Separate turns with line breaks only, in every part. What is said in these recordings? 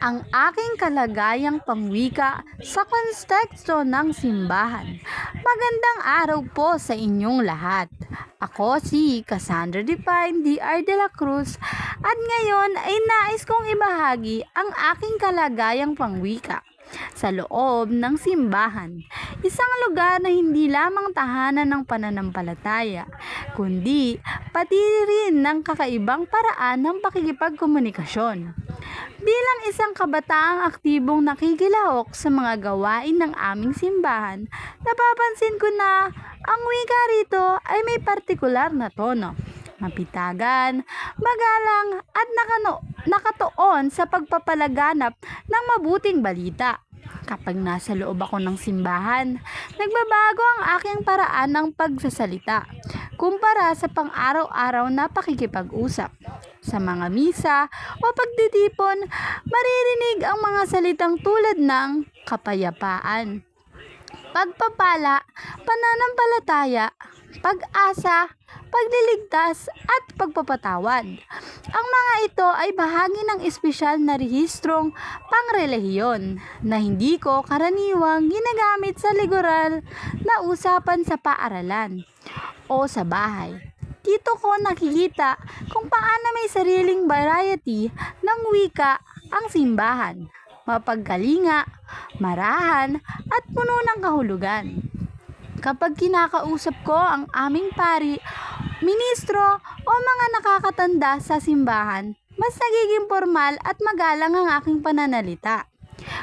ang aking kalagayang pangwika sa konteksto ng simbahan. Magandang araw po sa inyong lahat. Ako si Cassandra Define DR de la Cruz at ngayon ay nais kong ibahagi ang aking kalagayang pangwika sa loob ng simbahan. Isang lugar na hindi lamang tahanan ng pananampalataya, kundi pati rin ng kakaibang paraan ng pakikipagkomunikasyon. Bilang isang kabataang aktibong nakikilahok sa mga gawain ng aming simbahan, napapansin ko na ang wika rito ay may partikular na tono. Mapitagan, magalang at nakatuon sa pagpapalaganap ng mabuting balita. Kapag nasa loob ako ng simbahan, nagbabago ang aking paraan ng pagsasalita kumpara sa pang-araw-araw na pakikipag-usap. Sa mga misa o pagtitipon, maririnig ang mga salitang tulad ng kapayapaan, pagpapala, pananampalataya, pag-asa, pagliligtas at pagpapatawad. Ang mga ito ay bahagi ng espesyal na rehistrong pangrelihiyon na hindi ko karaniwang ginagamit sa literal na usapan sa paaralan o sa bahay. Dito ko nakikita kung paano may sariling variety ng wika ang simbahan, mapagkalinga, marahan at puno ng kahulugan. Kapag kinakausap ko ang aming pari, ministro o mga nakakatanda sa simbahan, mas nagiging formal at magalang ang aking pananalita.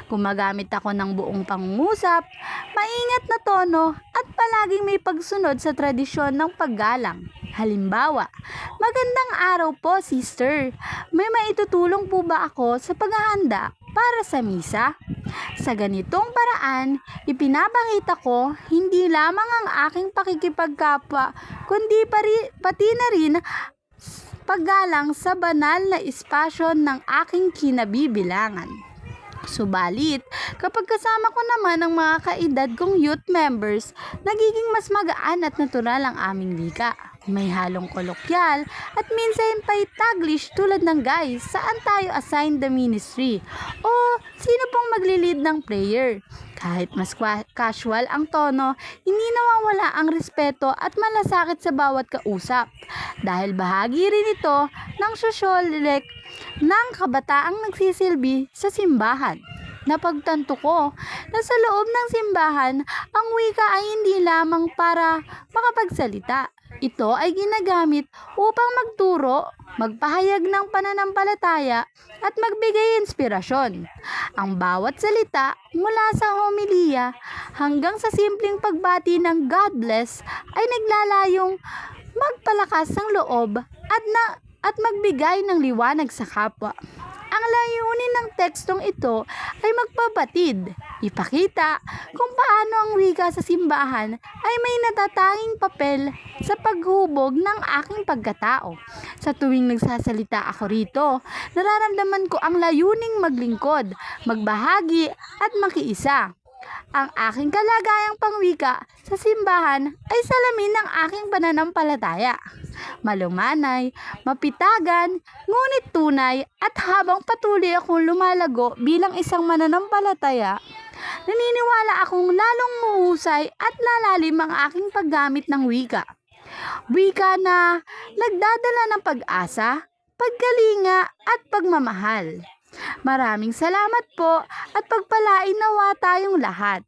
Gumagamit ako ng buong pangungusap, maingat na tono at palaging may pagsunod sa tradisyon ng paggalang. Halimbawa, magandang araw po sister, may maitutulong po ba ako sa paghahanda para sa misa? Sa ganitong paraan, ipinapakita ko hindi lamang ang aking pakikipagkapwa, kundi pati na rin paggalang sa banal na espasyo ng aking kinabibilangan. Subalit, kapag kasama ko naman ang mga kaedad kong youth members, nagiging mas magaan at natural ang aming wika. May halong kolokyal at minsan pa'y taglish tulad ng guys, saan tayo assign the ministry? O sino pong maglilid ng prayer? Kahit mas casual ang tono, hindi nawawala ang respeto at malasakit sa bawat kausap. Dahil bahagi rin ito ng sosyolek ng kabataang nagsisilbi sa simbahan. Napagtanto ko na sa loob ng simbahan, ang wika ay hindi lamang para makapagsalita. Ito ay ginagamit upang magturo, magpahayag ng pananampalataya at magbigay inspirasyon. Ang bawat salita mula sa homilya hanggang sa simpleng pagbati ng God bless ay naglalayong magpalakas ng loob at magbigay ng liwanag sa kapwa. Ang layunin ng tekstong ito ay magpabatid, ipakita kung paano ang wika sa simbahan ay may natatanging papel sa paghubog ng aking pagkatao. Sa tuwing nagsasalita ako rito, nararamdaman ko ang layuning maglingkod, magbahagi at makiisa. Ang aking kalagayang pangwika sa simbahan ay salamin ng aking pananampalataya. Malumanay, mapitagan, ngunit tunay at habang patuloy akong lumalago bilang isang mananampalataya, naniniwala akong lalong muhusay at lalalim ang aking paggamit ng wika. Wika na nagdadala ng pag-asa, pagkalinga at pagmamahal. Maraming salamat po at pagpalain nawa tayong lahat.